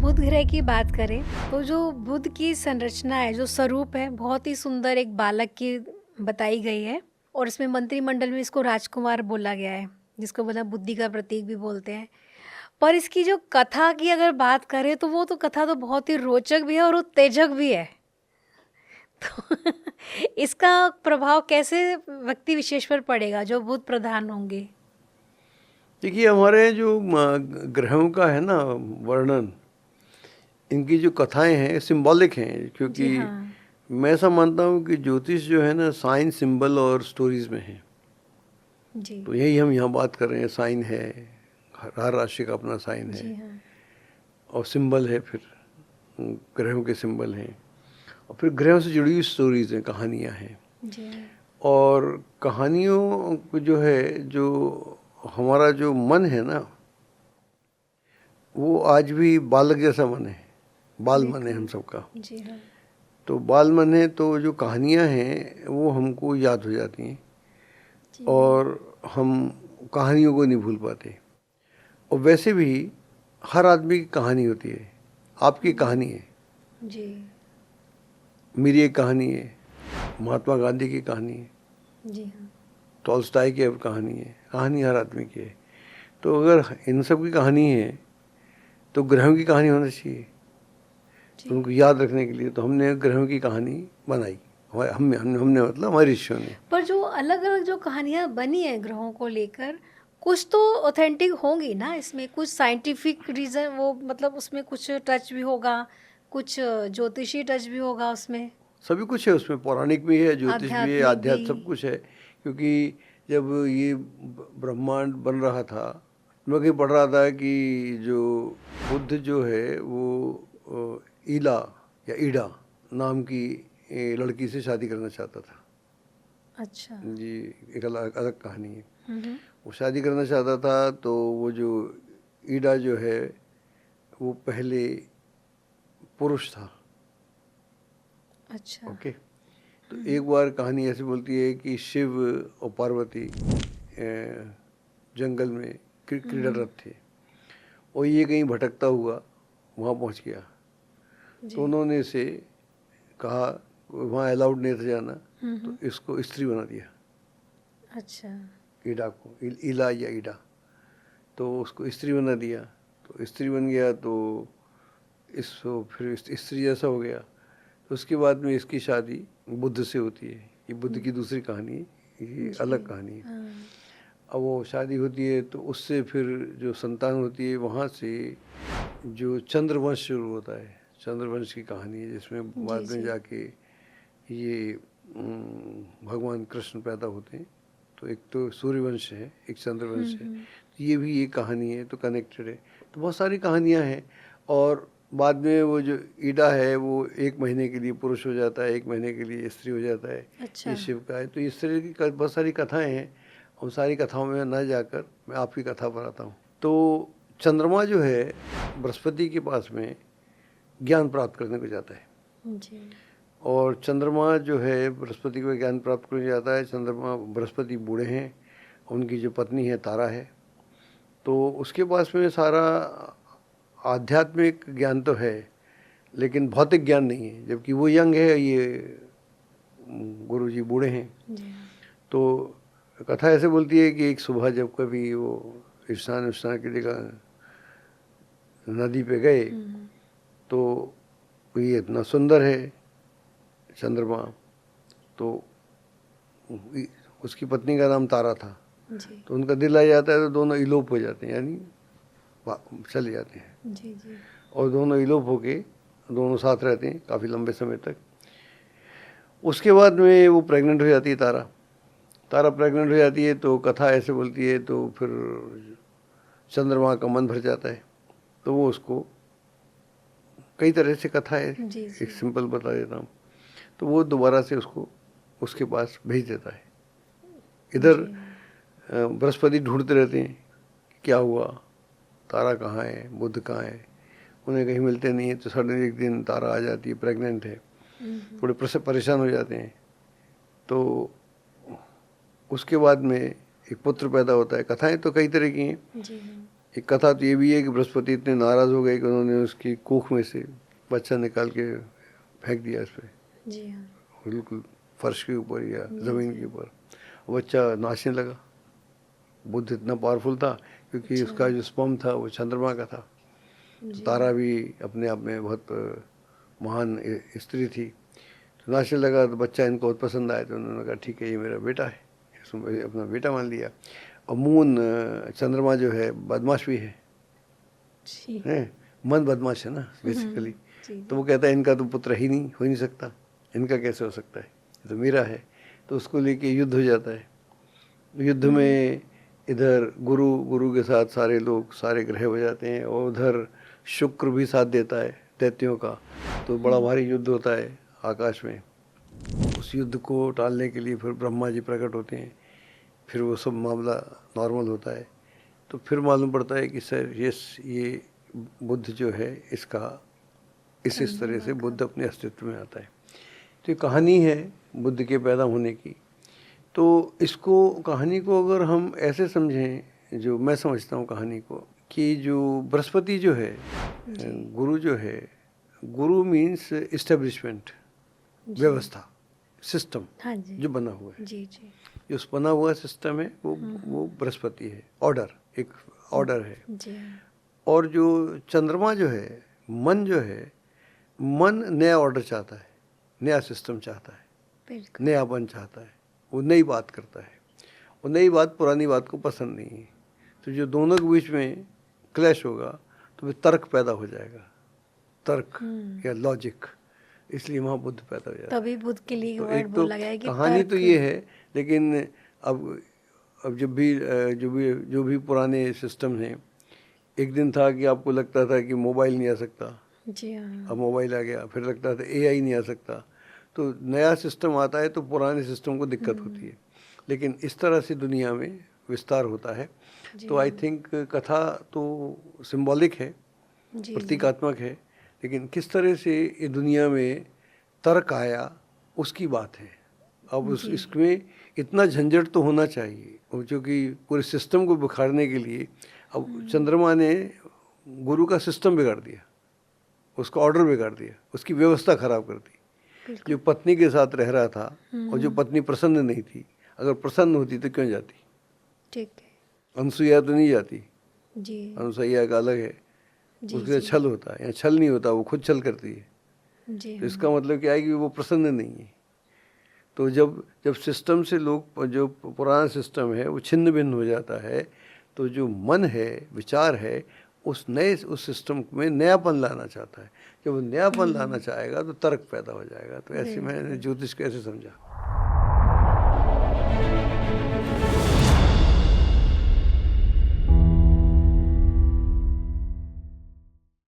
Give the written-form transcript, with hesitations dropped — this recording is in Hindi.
बुध ग्रह की बात करें तो जो बुध की संरचना है, जो स्वरूप है, बहुत ही सुंदर एक बालक की बताई गई है। और इसमें मंत्रिमंडल में इसको राजकुमार बोला गया है, जिसको मतलब बुद्धि का प्रतीक भी बोलते हैं। पर इसकी जो कथा की अगर बात करें तो वो तो कथा तो बहुत ही रोचक भी है और उत्तेजक भी है। तो इसका प्रभाव कैसे व्यक्ति विशेष पर पड़ेगा जो बुध प्रधान होंगे? देखिए, हमारे जो ग्रहों का है ना वर्णन, इनकी जो कथाएं हैं सिंबॉलिक हैं, क्योंकि जी हाँ। मैं ऐसा मानता हूँ कि ज्योतिष जो है ना साइन, सिंबल और स्टोरीज में है। जी। तो यही हम यहाँ बात कर रहे हैं। साइन है, हर राशि का अपना साइन है, जी हाँ। और सिंबल है, फिर ग्रहों के सिंबल हैं, और फिर ग्रहों से जुड़ी हुई स्टोरीज हैं, कहानियाँ हैं। जी हाँ। और कहानियों को जो है, जो हमारा जो मन है ना, वो आज भी बालक जैसा मन है, बाल मन है हम बिल्कुल। सबका। जी हाँ। तो बाल मन है, तो जो कहानियाँ हैं वो हमको याद हो जाती हैं, जी हाँ। और हम कहानियों को नहीं भूल पाते। और वैसे भी हर आदमी की कहानी होती है। आपकी कहानी है, जी। मेरी एक कहानी है, महात्मा गांधी की कहानी है, जी हाँ। टॉल्स्टॉय की कहानी है। कहानी हर आदमी की है। तो अगर इन सब की कहानी है तो ग्रहों की कहानी होना चाहिए, जी। तो उनको याद रखने के लिए तो हमने ग्रहों की कहानी बनाई। हमने मतलब हमारे ऋषियों ने। पर जो अलग-अलग जो कहानियाँ बनी हैं ग्रहों को लेकर, कुछ तो ऑथेंटिक होंगी ना इसमें, कुछ साइंटिफिक रीज़न वो मतलब उसमें कुछ टच भी होगा, कुछ ज्योतिषी टच भी होगा उसमें, सभी कुछ है उसमें, पौराणिक भी है, ज्योतिष भी है, आध्यात्मिक भी। आध्यात्म, सब कुछ है। क्योंकि जब ये ब्रह्मांड बन रहा था, मैं कहीं पढ़ रहा था कि जो बुद्ध जो है वो ईला या ईडा नाम की लड़की से शादी करना चाहता था। अच्छा। जी, एक अलग अलग कहानी है। हुँ। वो शादी करना चाहता था, तो वो जो ईडा जो है वो पहले पुरुष था। अच्छा। ओके। तो एक बार कहानी ऐसी बोलती है कि शिव और पार्वती जंगल में क्रीड़ारत थे, और ये कहीं भटकता हुआ वहाँ पहुँच गया। तो जी। उन्होंने इसे कहा, वहाँ अलाउड नहीं था जाना, तो हुँ। इसको स्त्री बना दिया, अच्छा। ईडा को, इला या ईडा। तो उसको स्त्री बना दिया, तो स्त्री बन गया, तो इसको फिर स्त्री जैसा हो गया। तो उसके बाद में इसकी शादी बुद्ध से होती है। ये बुद्ध की दूसरी कहानी है, ये जी। अलग कहानी है। हाँ। अब वो शादी होती है, तो उससे फिर जो संतान होती है, वहाँ से जो चंद्रवंश शुरू होता है। चंद्रवंश की कहानी है, जिसमें जी, बाद में जी। जाके ये भगवान कृष्ण पैदा होते हैं। तो एक तो सूर्यवंश है, एक चंद्रवंश है। हुँ। तो ये भी एक कहानी है, तो कनेक्टेड है। तो बहुत सारी कहानियाँ हैं। और बाद में वो जो ईडा है वो 1 महीने के लिए पुरुष हो जाता है, 1 महीने के लिए स्त्री हो जाता है। अच्छा। ये शिव का है। तो इस तरह की बहुत सारी कथाएं हैं। उन सारी कथाओं में न जाकर मैं आपकी कथा पर आता हूँ। तो चंद्रमा जो है बृहस्पति के पास में ज्ञान प्राप्त करने को जाता है, जी। और चंद्रमा जो है बृहस्पति को ज्ञान प्राप्त करने जाता है। चंद्रमा, बृहस्पति बूढ़े हैं, उनकी जो पत्नी है तारा है, तो उसके पास में सारा आध्यात्मिक ज्ञान तो है, लेकिन भौतिक ज्ञान नहीं है। जबकि वो यंग है, ये गुरुजी बूढ़े हैं। जी। तो कथा ऐसे बोलती है कि एक सुबह जब कभी वो स्नान स्नान के लिए नदी पे गए, हुँ। तो ये इतना सुंदर है चंद्रमा, तो उसकी पत्नी का नाम तारा था। जी। तो उनका दिल आ जाता है, तो दोनों इलोप हो जाते हैं, यानी चले जाते हैं। जी, जी। और दोनों इलोप होके दोनों साथ रहते हैं काफ़ी लंबे समय तक। उसके बाद में वो प्रेग्नेंट हो जाती है तारा। तारा प्रेग्नेंट हो जाती है, तो कथा ऐसे बोलती है, तो फिर चंद्रमा का मन भर जाता है। तो वो उसको, कई तरह से कथा है, जी, एक जी। सिंपल बता देता हूँ। तो वो दोबारा से उसको उसके पास भेज देता है। इधर जी। बृहस्पति ढूंढते रहते हैं कि क्या हुआ, तारा कहाँ है, बुध कहाँ है। उन्हें कहीं मिलते नहीं है। तो सडन एक दिन तारा आ जाती है, प्रेग्नेंट है। हुँ। थोड़े परेशान हो जाते हैं। तो उसके बाद में एक पुत्र पैदा होता है। कथाएं तो कई तरह की हैं। जी हाँ। एक कथा तो ये भी है कि बृहस्पति इतने नाराज़ हो गए कि उन्होंने उसकी कोख में से बच्चा निकाल के फेंक दिया इस पर, जी हाँ। बिल्कुल फर्श के ऊपर या ज़मीन के ऊपर। बच्चा नाचने लगा। बुद्ध इतना पावरफुल था क्योंकि उसका जो स्पर्म था वो चंद्रमा का था। तारा भी अपने आप में बहुत महान स्त्री थी। तो नाचने लगा तो बच्चा इनको बहुत पसंद आया, तो उन्होंने कहा ठीक है ये मेरा बेटा है, इसमें अपना बेटा मान लिया। और मून चंद्रमा जो है बदमाश भी है, मन बदमाश है ना बेसिकली। तो वो कहता है इनका तो पुत्र ही नहीं, हो नहीं सकता, इनका कैसे हो सकता है, ये तो मेरा है। तो उसको लेके युद्ध हो जाता है। युद्ध में इधर गुरु के साथ सारे लोग, सारे ग्रह हो जाते हैं, और उधर शुक्र भी साथ देता है दैत्यों का। तो बड़ा भारी युद्ध होता है आकाश में। उस युद्ध को टालने के लिए फिर ब्रह्मा जी प्रकट होते हैं। फिर वो सब मामला नॉर्मल होता है। तो फिर मालूम पड़ता है कि सर ये बुद्ध जो है इसका इस तरह से बुद्ध अपने अस्तित्व में आता है। तो ये कहानी है बुद्ध के पैदा होने की। तो इसको कहानी को अगर हम ऐसे समझें, जो मैं समझता हूँ कहानी को, कि जो बृहस्पति जो है, गुरु जो है, गुरु मीन्स इस्टेब्लिशमेंट, व्यवस्था, सिस्टम, हाँ जी, जो बना हुआ है, जी जी, जो बना हुआ सिस्टम है वो बृहस्पति है। ऑर्डर, एक ऑर्डर है। जी हाँ, और जो चंद्रमा जो है, मन जो है, मन नया ऑर्डर चाहता है, नया सिस्टम चाहता है, बिल्कुल, नयापन चाहता है, वो नई बात करता है। वो नई बात पुरानी बात को पसंद नहीं है। तो जो दोनों के बीच में क्लैश होगा तो फिर तर्क पैदा हो जाएगा, तर्क या लॉजिक। इसलिए वहाँ बुद्ध पैदा हो जाता है। तभी बुद्ध के लिए तो वर्ड एक तो बोला गया है कि कहानी तो तर्क। ये है, लेकिन अब जो भी पुराने सिस्टम हैं, एक दिन था कि आपको लगता था कि मोबाइल नहीं आ सकता, जी हाँ, अब मोबाइल आ गया। फिर लगता था एआई नहीं आ सकता। तो नया सिस्टम आता है तो पुराने सिस्टम को दिक्कत होती है। लेकिन इस तरह से दुनिया में विस्तार होता है। तो आई थिंक कथा तो सिंबॉलिक है, जी प्रतीकात्मक है, लेकिन किस तरह से ये दुनिया में तर्क आया उसकी बात है। अब इसमें इतना झंझट तो होना चाहिए, क्योंकि पूरे सिस्टम को बिखारने के लिए अब चंद्रमा ने गुरु का सिस्टम बिगाड़ दिया, उसका ऑर्डर बिगाड़ दिया, उसकी व्यवस्था खराब कर दी। जो पत्नी के साथ रह रहा था और जो पत्नी प्रसन्न नहीं थी, अगर प्रसन्न होती तो क्यों जाती? ठीक है, अनुसुईया तो नहीं जाती, जी अनुसुईया का अलग है, उसके छल होता है। यहाँ छल नहीं होता, वो खुद छल करती है। जी तो इसका मतलब क्या है कि वो प्रसन्न नहीं है। तो जब सिस्टम से लोग, जो पुराना सिस्टम है वो छिन्न भिन्न हो जाता है, तो जो मन है, विचार है, उस सिस्टम में नयापन लाना चाहता है। जब वो नयापन लाना चाहेगा तो तर्क पैदा हो जाएगा। तो ऐसे मैंने ज्योतिष को ऐसे समझा।